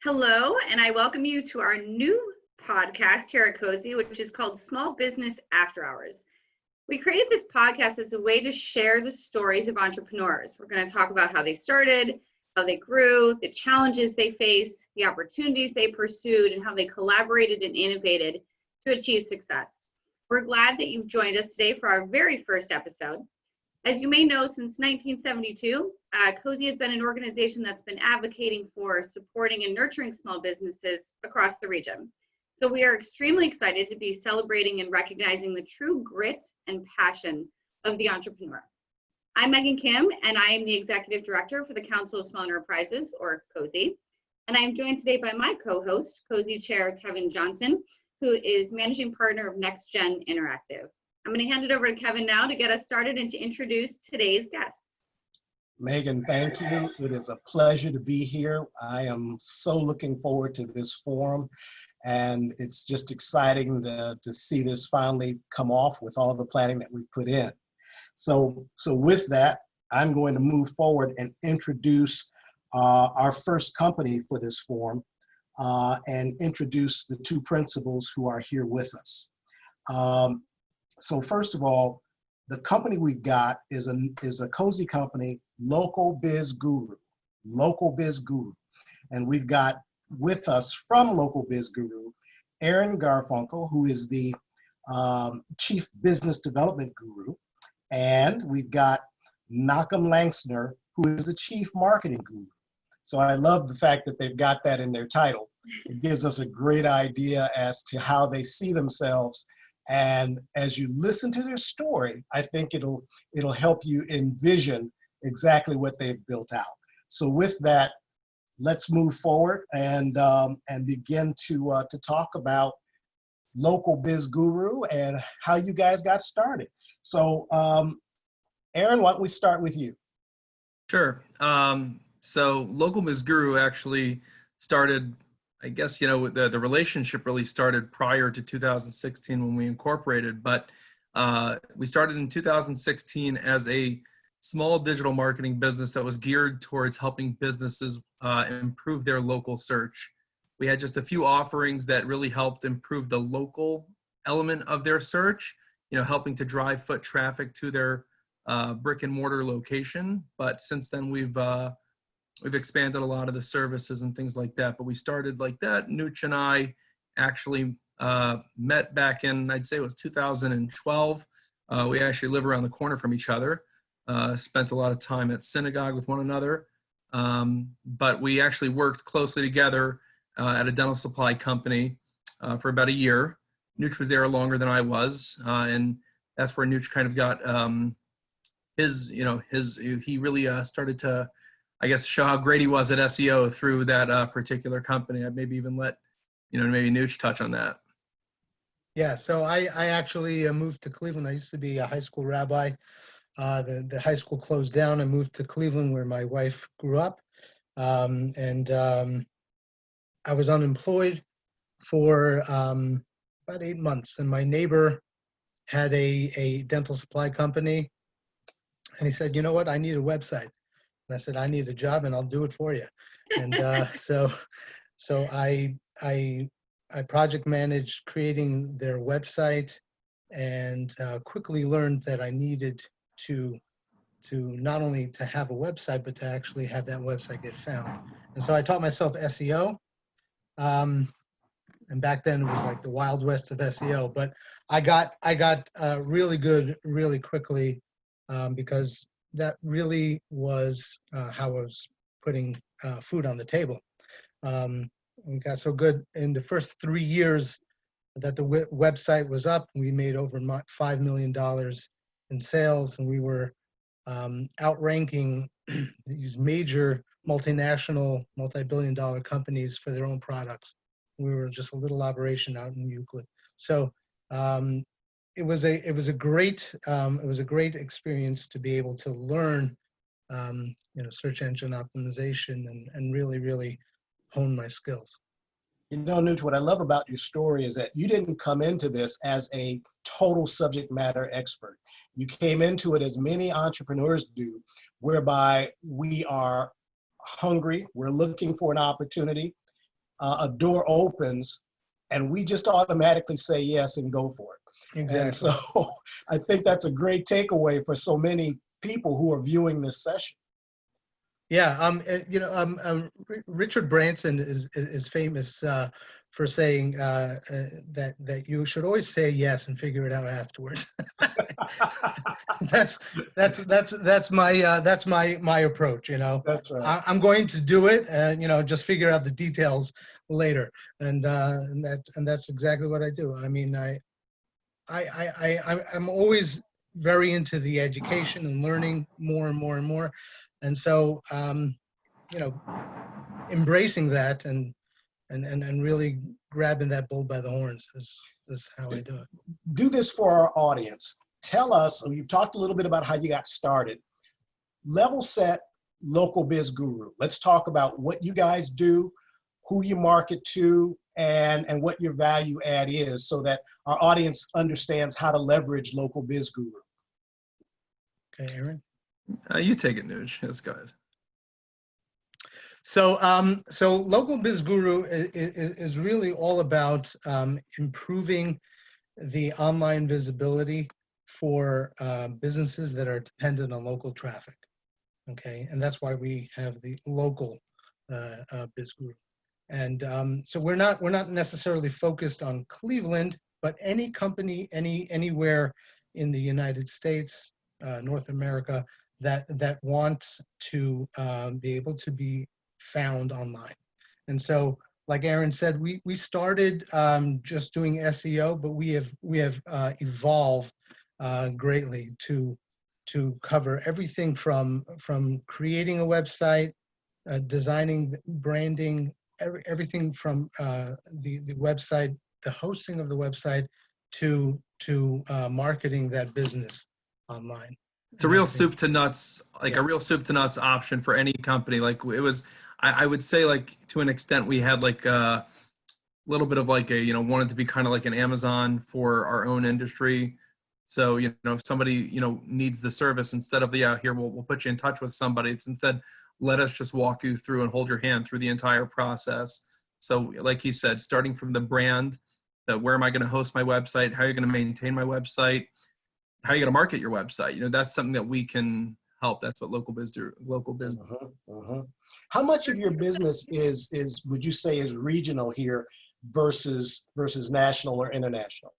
Hello, and I welcome you to our new podcast here at COSE, which is called Small Business After Hours. We created this podcast as a way to share the stories of entrepreneurs. We're going to talk about how they started, how they grew, the challenges they faced, the opportunities they pursued, and how they collaborated and innovated to achieve success. We're glad that you've joined us today for our very first episode. As you may know, since 1972, COSE has been an organization that's been advocating for supporting and nurturing small businesses across the region. So we are extremely excited to be celebrating and recognizing the true grit and passion of the entrepreneur. I'm Megan Kim, and I am the Executive Director for the Council of Small Enterprises, or COSE. And I am joined today by my co-host, COSE Chair Kevin Johnson, who is Managing Partner of Next Gen Interactive. I'm going to hand it over to Kevin now to get us started and to introduce today's guests. Megan, thank you. It is a pleasure to be here. I am so looking forward to this forum, and it's just exciting to see this finally come off with all the planning that we've put in. So with that, I'm going to move forward and introduce our first company for this forum and introduce the two principals who are here with us. So first of all, the company we've got is a COSE company, LocalBizGuru, LocalBizGuru. And we've got with us from LocalBizGuru, Aaron Garfunkel, who is the Chief Business Development Guru. And we've got Malcolm Langsner, who is the Chief Marketing Guru. So I love the fact that they've got that in their title. It gives us a great idea as to how they see themselves. And as you listen to their story, I think it'll help you envision exactly what they've built out. So with that, let's move forward and begin to talk about LocalBizGuru and how you guys got started. So Aaron, why don't we start with you? Sure. So LocalBizGuru actually started, I guess, the relationship really started prior to 2016 when we incorporated, but we started in 2016 as a small digital marketing business that was geared towards helping businesses improve their local search. We had just a few offerings that really helped improve the local element of their search, helping to drive foot traffic to their brick and mortar location. But since then, we've expanded a lot of the services and things like that, but we started like that. Nooch and I actually met back in, I'd say it was 2012. We actually live around the corner from each other, spent a lot of time at synagogue with one another, but we actually worked closely together at a dental supply company for about a year. Nooch was there longer than I was, and that's where Nooch kind of got he really started to, I guess, show how great he was at SEO through that particular company. I'd maybe even let, maybe Nooch touch on that. Yeah, so I actually moved to Cleveland. I used to be a high school rabbi. The high school closed down. I moved to Cleveland where my wife grew up. And I was unemployed for about 8 months. And my neighbor had a dental supply company. And he said, you know what, I need a website. And I said, I need a job and I'll do it for you. And so I project managed creating their website and quickly learned that I needed to not only to have a website, but to actually have that website get found. And so I taught myself SEO. And back then it was like the Wild West of SEO, but I got really good really quickly because that really was how I was putting food on the table. We got so good in the first 3 years that the website was up. We made over $5 million in sales, and we were outranking these major multinational, multi-billion-dollar companies for their own products. We were just a little operation out in Euclid. So it was a great experience to be able to learn search engine optimization and really hone my skills. Nooch, what I love about your story is that you didn't come into this as a total subject matter expert. You came into it as many entrepreneurs do, whereby we are hungry, we're looking for an opportunity, a door opens and we just automatically say yes and go for it. Exactly. And so I think that's a great takeaway for so many people who are viewing this session. Yeah, Richard Branson is famous for saying that you should always say yes and figure it out afterwards. that's my approach. That's right. I'm going to do it, and just figure out the details later. And that's exactly what I do. I mean, I'm always very into the education and learning more and more and more. And so, embracing that and really grabbing that bull by the horns is how I do it. Do this for our audience. Tell us, you've talked a little bit about how you got started. Level set Local Biz Guru. Let's talk about what you guys do, who you market to, and what your value add is so that our audience understands how to leverage Local Biz Guru. Okay, Aaron? You take it, Nuj. Let's go ahead. So, Local Biz Guru is really all about improving the online visibility for businesses that are dependent on local traffic. Okay, and that's why we have the Local Biz Guru. And so we're not necessarily focused on Cleveland, but any company, anywhere in the United States, North America, that wants to be able to be found online. And so, like Aaron said, we started just doing SEO, but we have evolved greatly to cover everything from creating a website, designing, branding, everything from the website, the hosting of the website, to marketing that business online. It's a real soup to nuts, a real soup to nuts option for any company. Like it was, I would say, like to an extent, we had like a little bit of like wanted to be kind of like an Amazon for our own industry. So, if somebody, needs the service, instead of here, we'll put you in touch with somebody, it's instead, let us just walk you through and hold your hand through the entire process. So like he said, starting from the brand, where am I going to host my website? How are you going to maintain my website? How are you going to market your website? That's something that we can help. That's what Local Biz do. Local Biz. How much of your business is would you say is regional here versus national or international?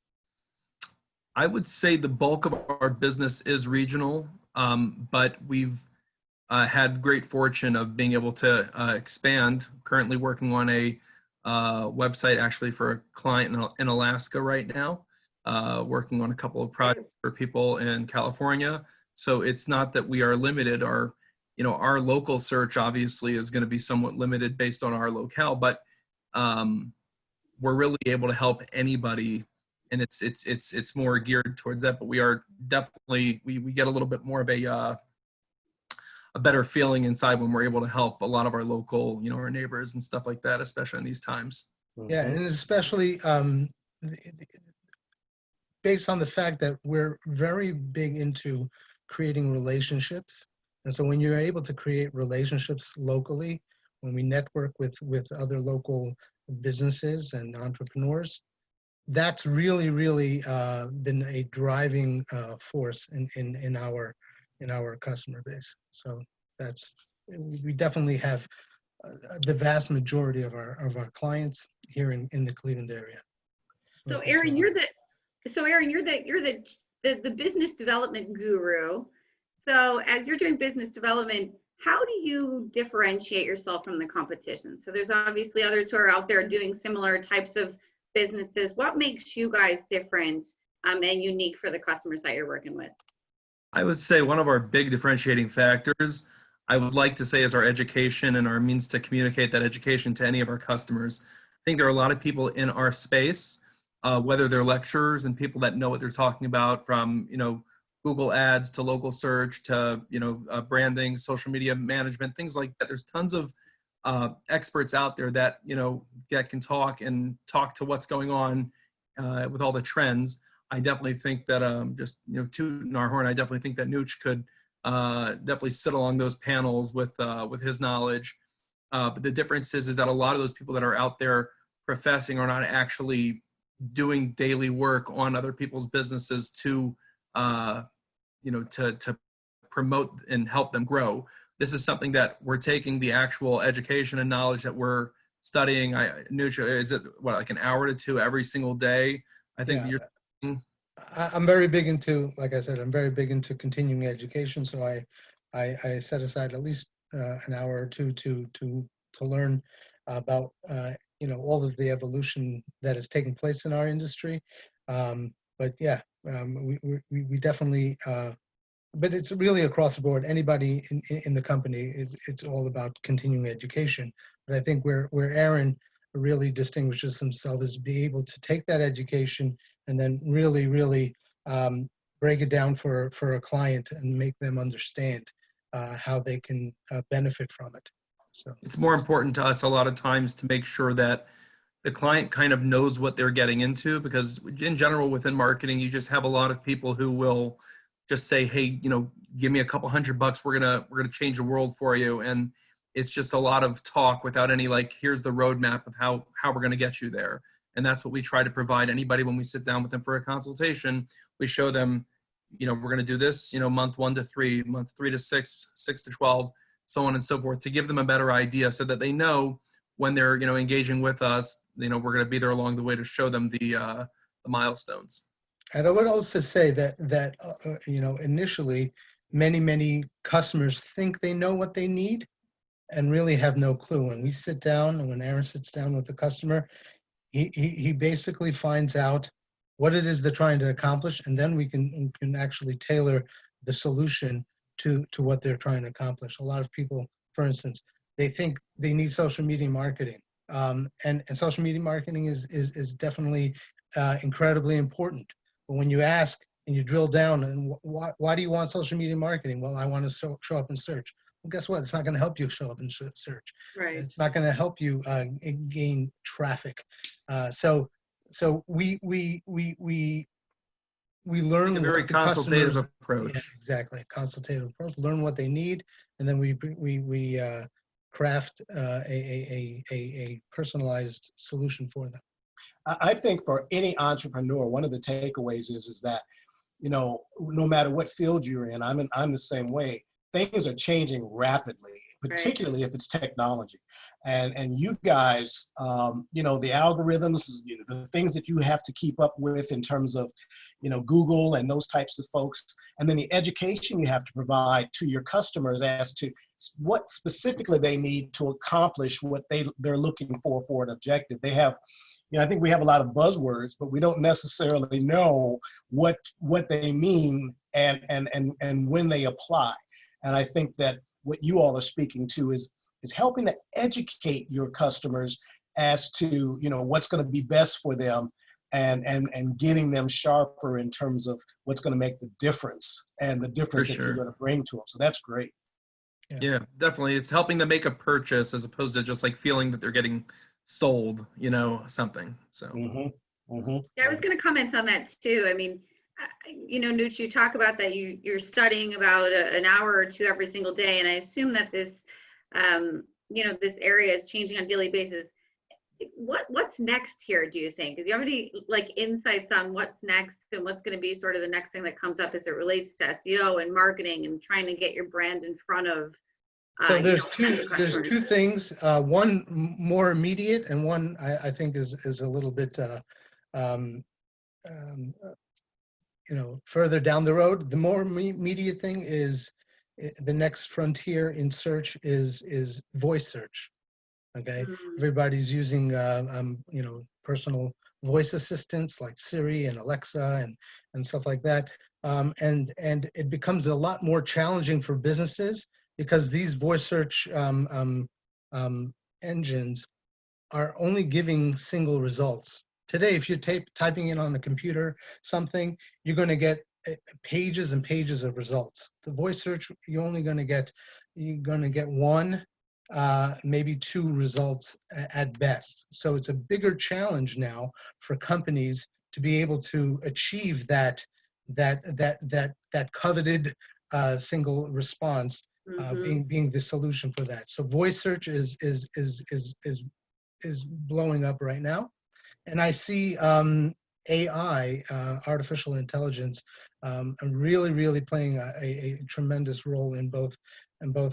I would say the bulk of our business is regional, but we've had great fortune of being able to expand. Currently working on a website actually for a client in Alaska right now. Working on a couple of projects for people in California. So it's not that we are limited. Our local search obviously is going to be somewhat limited based on our locale, but we're really able to help anybody, and it's more geared towards that. But we are definitely we get a little bit more of a better feeling inside when we're able to help a lot of our local, our neighbors and stuff like that, especially in these times. Yeah, and especially based on the fact that we're very big into creating relationships. And so when you're able to create relationships locally, when we network with other local businesses and entrepreneurs, that's really been a driving force in our customer base. So we definitely have the vast majority of our clients here in the Cleveland area. So Aaron, you're the business development guru. So as you're doing business development, how do you differentiate yourself from the competition? So there's obviously others who are out there doing similar types of businesses. What makes you guys different and unique for the customers that you're working with? I would say one of our big differentiating factors, I would like to say, is our education and our means to communicate that education to any of our customers. I think there are a lot of people in our space, whether they're lecturers and people that know what they're talking about, from Google ads to local search to branding, social media management, things like that. There's tons of experts out there that that can talk to what's going on with all the trends. I definitely think that just tooting our horn, I definitely think that Nuj could definitely sit along those panels with his knowledge. But the difference is that a lot of those people that are out there professing are not actually doing daily work on other people's businesses to, to promote and help them grow. This is something that we're taking the actual education and knowledge that we're studying. Is it what, like an hour to two every single day? I think Yeah. you're. I'm very big into, like I said, I'm very big into continuing education. So I set aside at least an hour or two to learn about all of the evolution that is taking place in our industry. But yeah, we definitely. But it's really across the board. Anybody in the company, it's all about continuing education. But I think where Aaron really distinguishes himself is be able to take that education and then really break it down for a client and make them understand how they can benefit from it. So It's more important to us a lot of times to make sure that the client kind of knows what they're getting into, because in general within marketing, you just have a lot of people who will just say, hey, give me a couple $100, we're gonna change the world for you. And it's just a lot of talk without any, like, here's the roadmap of how we're gonna get you there. And that's what we try to provide anybody when we sit down with them for a consultation. We show them, we're gonna do this, month 1 to 3, month 3 to 6, 6 to 12, so on and so forth, to give them a better idea so that they know when they're, engaging with us, we're gonna be there along the way to show them the milestones. And I would also say that initially, many customers think they know what they need and really have no clue. When we sit down and when Aaron sits down with the customer, he basically finds out what it is they're trying to accomplish, and then we can actually tailor the solution to what they're trying to accomplish. A lot of people, for instance, they think they need social media marketing, and social media marketing is definitely incredibly important. But when you ask and you drill down, and why do you want social media marketing? Well, I want to show up in search. Well, guess what? It's not going to help you show up in search. Right. It's not going to help you gain traffic. So we learn A very what the consultative customers. approach. Yeah, exactly, consultative approach. Learn what they need, and then we craft a personalized solution for them. I think for any entrepreneur, one of the takeaways is that, no matter what field you're in, I'm the same way. Things are changing rapidly, particularly if it's technology. And you guys, the algorithms, the things that you have to keep up with in terms of, Google and those types of folks, and then the education you have to provide to your customers as to what specifically they need to accomplish what they're looking for an objective. They have, I think we have a lot of buzzwords, but we don't necessarily know what they mean and when they apply. And I think that what you all are speaking to is helping to educate your customers as to, what's going to be best for them, and getting them sharper in terms of what's going to make the difference and the difference that you're going to bring to them. So that's great. Yeah, definitely. It's helping them make a purchase as opposed to just like feeling that they're getting sold, something. So. Yeah, I was going to comment on that too. I mean, Nooch, you talk about that you're studying about an hour or two every single day, and I assume that this, this area is changing on a daily basis. What's next here, do you think? Do you have any insights on what's next and what's going to be sort of the next thing that comes up as it relates to SEO and marketing and trying to get your brand in front of? So there's two things. One more immediate, and one I think is a little bit further down the road. The more immediate thing is the next frontier in search is voice search. Okay, everybody's using personal voice assistants like Siri and Alexa and stuff like that, and it becomes a lot more challenging for businesses because these voice search engines are only giving single results. Today, if you're typing in on the computer something, you're going to get pages and pages of results. The voice search, you're going to get one, maybe two results at best. So it's a bigger challenge now for companies to be able to achieve that coveted single response being the solution for that. So voice search is blowing up right now, and I see AI, artificial intelligence, really playing a tremendous role in both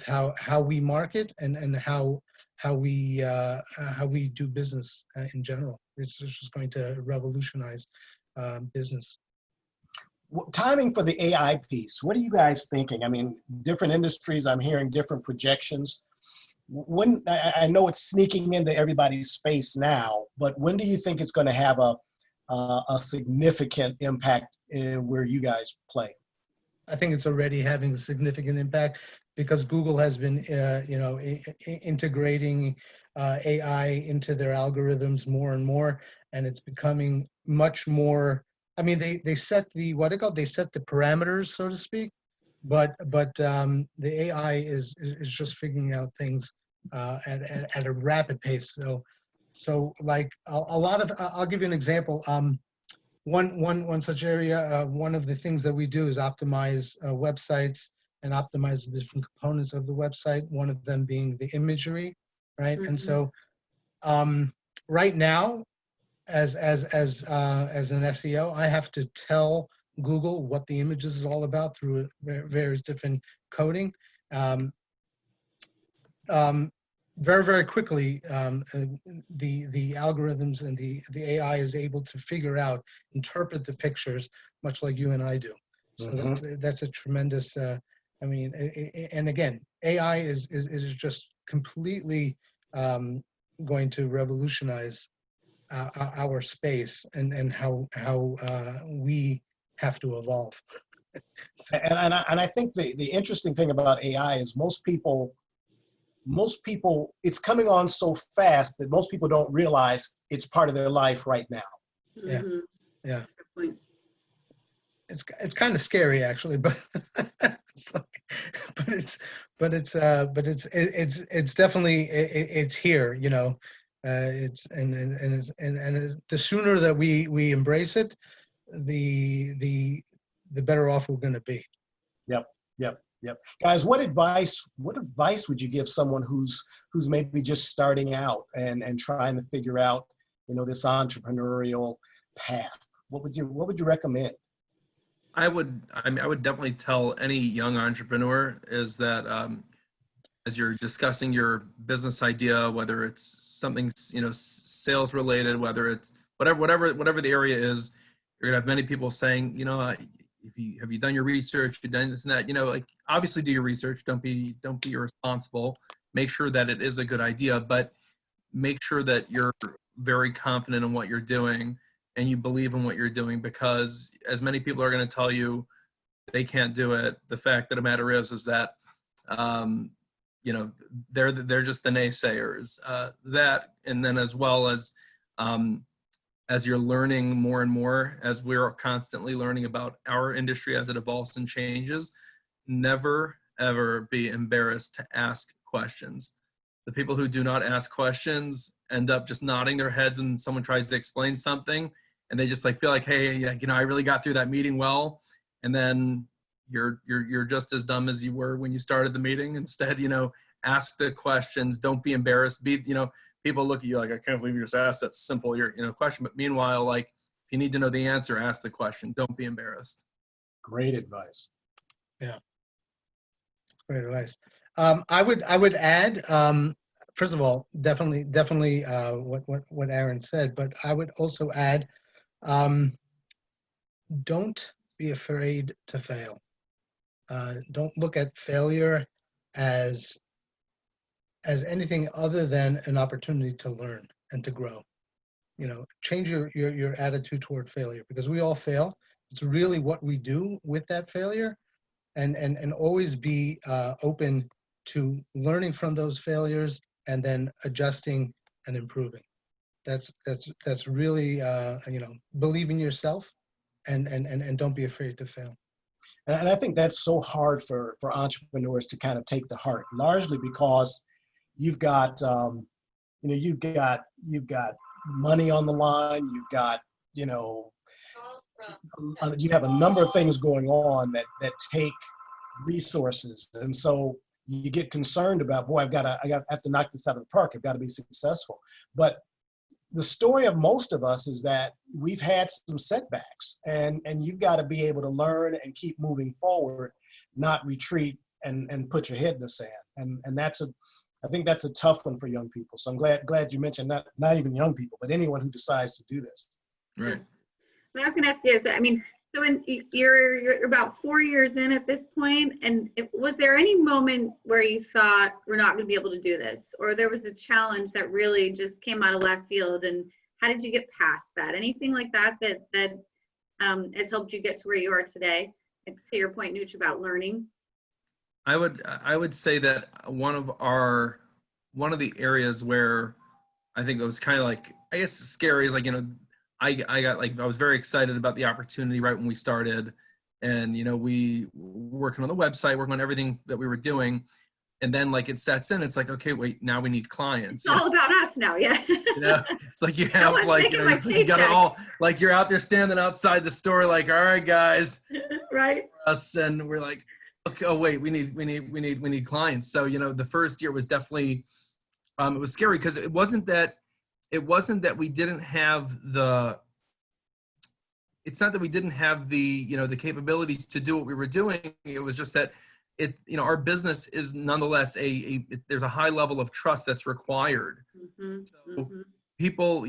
how we market and how we do business in general. It's just going to revolutionize business. Timing for the AI piece, what are you guys thinking? I mean, different industries, I'm hearing different projections. When, I know it's sneaking into everybody's space now, but when do you think it's going to have a significant impact in where you guys play? I think it's already having a significant impact because Google has been, integrating AI into their algorithms more and more, and it's becoming much more. I mean, they set the they set the parameters, so to speak, but the AI is just figuring out things at a rapid pace. So like a lot of, I'll give you an example. One such area, one of the things that we do is optimize websites and optimize the different components of the website, one of them being the imagery, right? And so right now, as an SEO, I have to tell Google what the images is all about through various different coding. Very quickly, the algorithms and the AI is able to figure out, interpret the pictures, much like you and I do. So that's a tremendous. I mean, and again, AI is just completely going to revolutionize our space and how we have to evolve. And I think the interesting thing about AI is most people, it's coming on so fast that most people don't realize it's part of their life right now. Yeah. Good point. It's kind of scary actually, but it's like, but it's definitely it's here, you know. It's the sooner that we embrace it, the better off we're going to be. Yep. Guys, what advice would you give someone who's maybe just starting out and trying to figure out, you know, this entrepreneurial path? What would you recommend? I would definitely tell any young entrepreneur is that as you're discussing your business idea, whether it's something, you know, sales related, whether it's whatever the area is, you're gonna have many people saying, you know, have you done your research? You've done this and that. You know, like obviously do your research. Don't be irresponsible. Make sure that it is a good idea, but make sure that you're very confident in what you're doing and you believe in what you're doing, because as many people are going to tell you they can't do it, the fact of the matter is that you know, they're just the naysayers. That, and then as well as you're learning more and more, as we're constantly learning about our industry as it evolves and changes, never ever be embarrassed to ask questions. The people who do not ask questions end up just nodding their heads when someone tries to explain something, and they just like feel like, hey, you know, I really got through that meeting well, and then you're just as dumb as you were when you started the meeting. Instead, you know, ask the questions. Don't be embarrassed. You know, people look at you like, I can't believe you just asked that simple question. But meanwhile, like, if you need to know the answer, ask the question. Don't be embarrassed. Great advice. Yeah, great advice. I would add, first of all, definitely what Aaron said, but I would also add, don't be afraid to fail. Don't look at failure as anything other than an opportunity to learn and to grow. You know, change your attitude toward failure, because we all fail. It's really what we do with that failure, and always be open to learning from those failures and then adjusting and improving. That's really you know, believe in yourself and don't be afraid to fail. And I think that's so hard for entrepreneurs to kind of take to heart, largely because you've got, you know, you've got money on the line. You've got, you know, you have a number of things going on that take resources. And so you get concerned about, boy, I have to knock this out of the park. I've got to be successful. But the story of most of us is that we've had some setbacks, and you've got to be able to learn and keep moving forward, not retreat and put your head in the sand. And I think that's a tough one for young people. So I'm glad you mentioned not even young people, but anyone who decides to do this. Right. What I was going to ask you is that, I mean, so you're about 4 years in at this point, and was there any moment where you thought we're not going to be able to do this, or there was a challenge that really just came out of left field, and how did you get past that? Anything like that has helped you get to where you are today? And to your point, Nooch, about learning. I would say that one of the areas where I think it was kind of like, I guess, scary is like, I was very excited about the opportunity right when we started, and we were working on the website, working on everything that we were doing, and then like it sets in, it's like, okay, wait, now we need clients. It's all about us now, yeah. It's like you have you got it all, like you're out there standing outside the store, like, all right, guys, right? Us, and we're like, okay, oh wait, we need clients. So the first year was definitely, it was scary because it wasn't that we didn't have the, it's not that we didn't have the, the capabilities to do what we were doing. It was just that our business is nonetheless there's a high level of trust that's required. Mm-hmm. So Mm-hmm. people,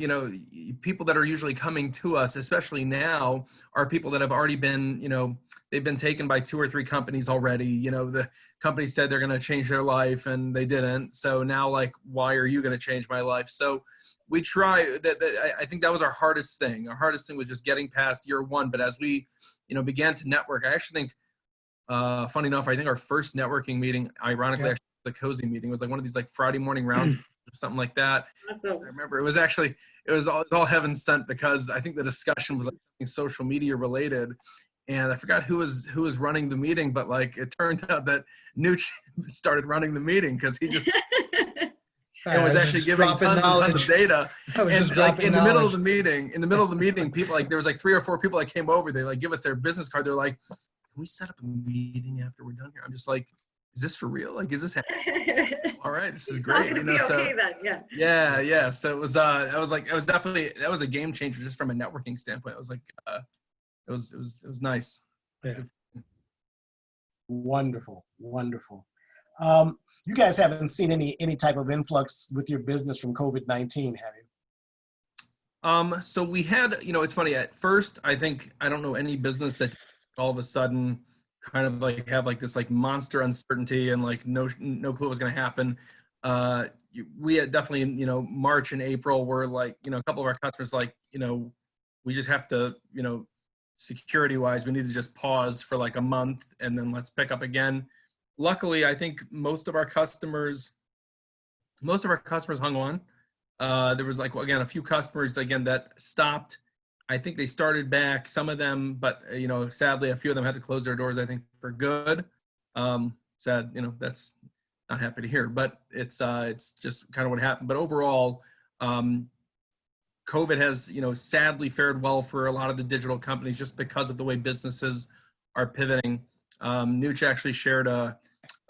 people that are usually coming to us, especially now, are people that have already been, they've been taken by 2 or 3 companies already. The company said they're going to change their life and they didn't. So now, like, why are you going to change my life? So we try that. I think that was our hardest thing. Our hardest thing was just getting past year 1. But as we, began to network, I actually think, funny enough, I think our first networking meeting, ironically, actually, the COSE meeting, was like one of these like Friday morning rounds or something like that. Awesome. I remember it was all heaven sent, because I think the discussion was like something social media related, and I forgot who was running the meeting, but like it turned out that Nooch started running the meeting because he just it was actually giving tons and tons of data. And like in the middle of the meeting, people, like, there was like 3 or 4 people that came over. They like give us their business card. They're like, "Can we set up a meeting after we're done here?" I'm just like, "Is this for real? Like, is this happening?" All right, this is great. Okay, then, yeah. Yeah. So it was that was a game changer just from a networking standpoint. It was like it was nice. Yeah. Wonderful. You guys haven't seen any type of influx with your business from COVID-19, have you? So we had, it's funny, at first, I don't know any business that all of a sudden kind of like have like this like monster uncertainty and like no clue what's going to happen. We had definitely, March and April were like, a couple of our customers, like, we just have to, security wise, we need to just pause for like a month and then let's pick up again. Luckily, I think most of our customers hung on. There was like, again, a few customers again that stopped. I think they started back, some of them, but sadly, a few of them had to close their doors, I think, for good. Sad, that's not happy to hear, but it's just kind of what happened. But overall, COVID has, sadly fared well for a lot of the digital companies just because of the way businesses are pivoting. Nooch actually shared a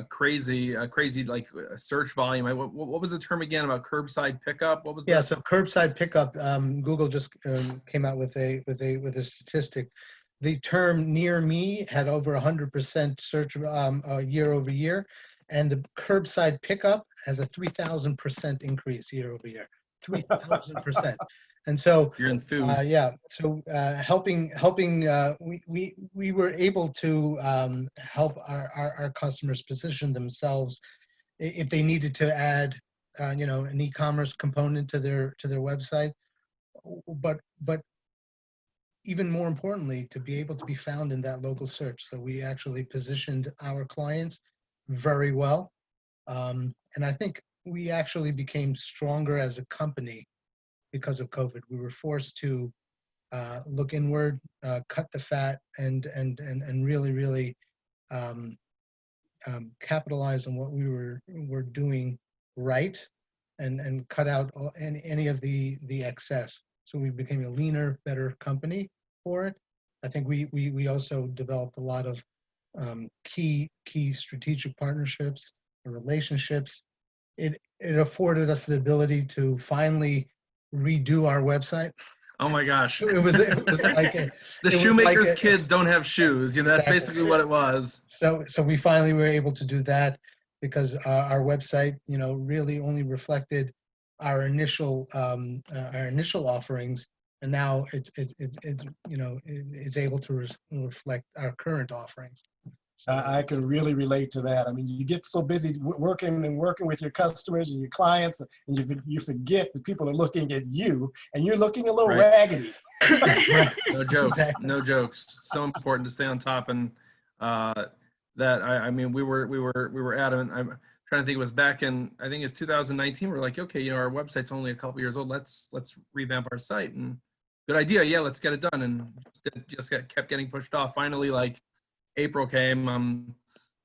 crazy like search volume. What was the term again about curbside pickup? What was that? Yeah, so curbside pickup, Google just came out with a statistic. The term near me had over 100% search year over year, and the curbside pickup has a 3,000% increase year over year. 3,000%. And so You're in food. helping we were able to help our customers position themselves if they needed to add an e-commerce component to their website, but even more importantly, to be able to be found in that local search. So we actually positioned our clients very well, and I think we actually became stronger as a company because of COVID. We were forced to look inward, cut the fat, and really capitalize on what we were doing right, and cut out any of the excess. So we became a leaner, better company for it. I think we also developed a lot of key strategic partnerships relationships. It afforded us the ability to finally redo our website. Oh my gosh. It was like The shoemaker's kids don't have shoes. You know, that's basically what it was. So we finally were able to do that because our website, you know, really only reflected our initial offerings, and now it's you know, it's able to reflect our current offerings. So, I can really relate to that. I mean, you get so busy working with your customers and your clients, and you forget that people are looking at you, and you're looking a little Right. raggedy. No jokes. Exactly. No jokes. So important to stay on top, and that I mean, we were adamant. I'm trying to think. It was back in, I think it's 2019. We're like, okay, you know, our website's only a couple years old. Let's revamp our site. And good idea. Yeah, let's get it done. And just kept getting pushed off. Finally, like April came. I'm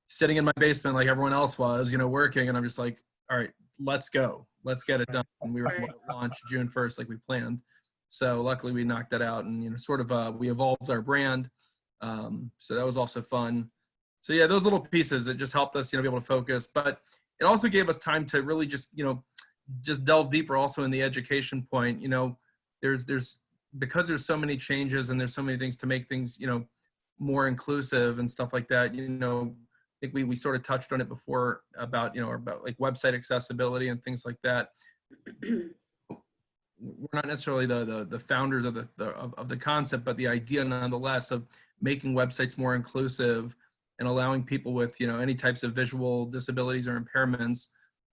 sitting in my basement like everyone else was, you know, working, and I'm just like, all right, let's go. Let's get it done. And we were able to launch June 1st like we planned. So luckily we knocked that out, and, you know, sort of we evolved our brand. So that was also fun. So yeah, those little pieces, it just helped us, you know, be able to focus, but it also gave us time to really just, you know, just delve deeper also in the education point. You know, because there's so many changes and there's so many things to make things, you know, more inclusive and stuff like that. You know, I think we sort of touched on it before about, you know, about like website accessibility and things like that. We're not necessarily the founders of the concept, but the idea nonetheless of making websites more inclusive and allowing people with, you know, any types of visual disabilities or impairments.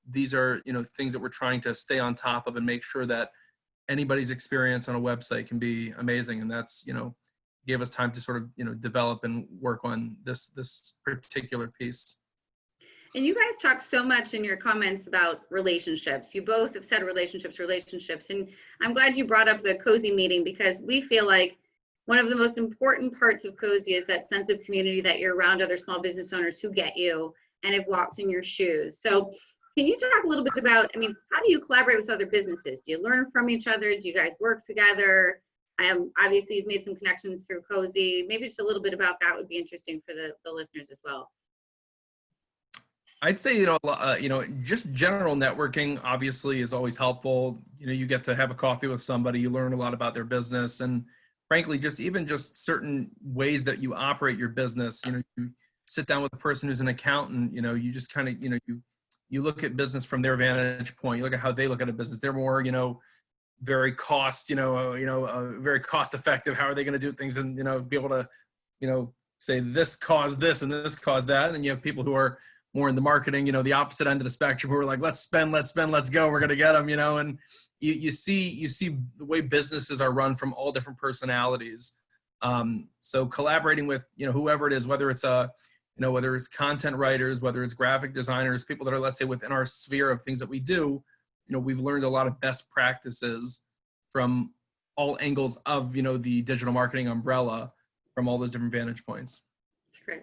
These are, you know, things that we're trying to stay on top of and make sure that anybody's experience on a website can be amazing. And that's, you know, gave us time to sort of, you know, develop and work on this particular piece. And you guys talk so much in your comments about relationships. You both have said relationships. And I'm glad you brought up the COSE meeting, because we feel like one of the most important parts of COSE is that sense of community, that you're around other small business owners who get you and have walked in your shoes. So can you talk a little bit about, I mean, how do you collaborate with other businesses? Do you learn from each other? Do you guys work together? Obviously, you've made some connections through COSE. Maybe just a little bit about that would be interesting for the listeners as well. I'd say, you know, just general networking obviously is always helpful. You know, you get to have a coffee with somebody, you learn a lot about their business, and frankly, just certain ways that you operate your business. You know, you sit down with a person who's an accountant, you know, you just kind of, you know, you look at business from their vantage point. You look at how they look at a business. They're more, you know, very cost effective. How are they going to do things, and, you know, be able to, you know, say this caused this and this caused that. And you have people who are more in the marketing, you know, the opposite end of the spectrum, who are like, let's spend, let's go, we're going to get them, you know. And you see the way businesses are run from all different personalities. So collaborating with, you know, whoever it is, whether it's whether it's content writers, whether it's graphic designers, people that are, let's say, within our sphere of things that we do, you know, we've learned a lot of best practices from all angles of, you know, the digital marketing umbrella, from all those different vantage points. That's great.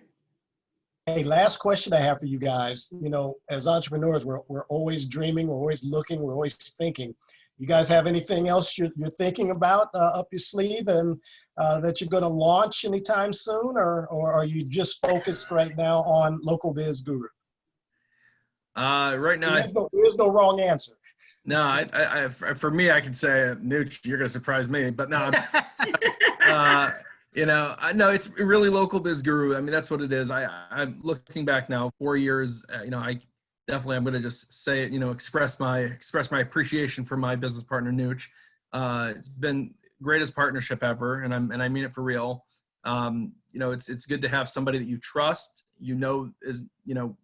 Hey, last question I have for you guys. You know, as entrepreneurs, we're always dreaming, we're always looking, we're always thinking. You guys have anything else you're thinking about up your sleeve and that you're going to launch anytime soon, or are you just focused right now on LocalBizGuru? Right now, there's no wrong answer. No, I for me, I can say, Nooch, you're going to surprise me, but no. You know, no, it's really LocalBizGuru. I mean, that's what it is. I'm looking back now, 4 years. You know, I'm going to just say it. You know, express my appreciation for my business partner, Nooch. It's been greatest partnership ever, and I mean it for real. You know, it's good to have somebody that you trust. You know,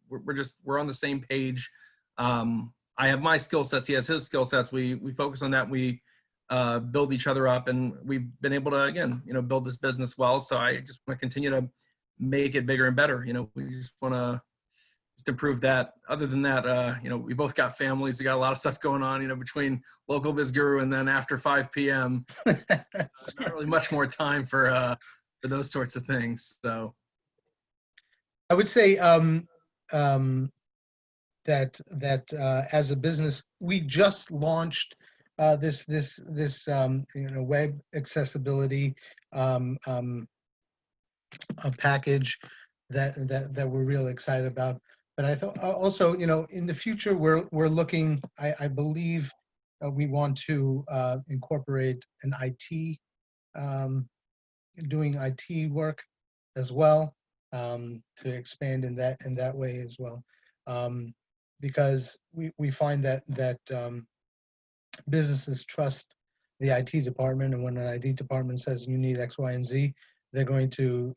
we're on the same page. I have my skill sets. He has his skill sets. We focus on that. We build each other up, and we've been able to, again, you know, build this business well. So I just want to continue to make it bigger and better. You know, we just want to just improve that. Other than that, you know, we both got families. We got a lot of stuff going on, you know, between LocalBizGuru and then after 5 p.m. Not really much more time for those sorts of things. So I would say that as a business, we just launched this you know, web accessibility a package that we're really excited about. But I thought also, in the future, we're looking, I believe we want to incorporate an IT, doing IT work as well, to expand in that way as well. Because we find that businesses trust the IT department, and when an IT department says you need X, Y, and Z, they're going to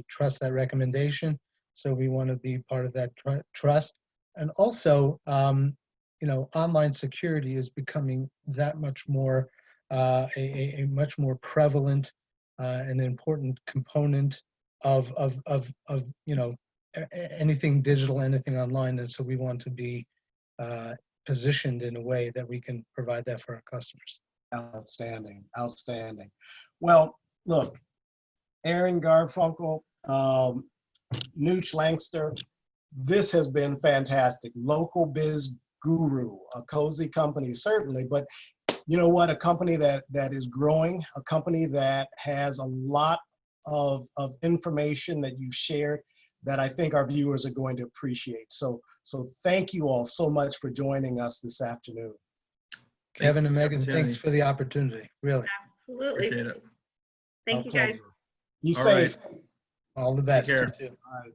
trust that recommendation. So we want to be part of that trust. And also, online security is becoming that much more a much more prevalent and important component of anything digital, anything online. And so we want to be positioned in a way that we can provide that for our customers. Outstanding, outstanding. Well, look, Aaron Garfunkel, Nooch Langster, this has been fantastic. Local Biz Guru, a cozy company, certainly, but you know what? A company that is growing, a company that has a lot of information that you've shared that I think our viewers are going to appreciate. So thank you all so much for joining us this afternoon. Kevin and Megan, thanks for the opportunity, really. Absolutely. Appreciate it. Thank Our you, guys. pleasure. Be All safe. right. All the best. care. You too. All right.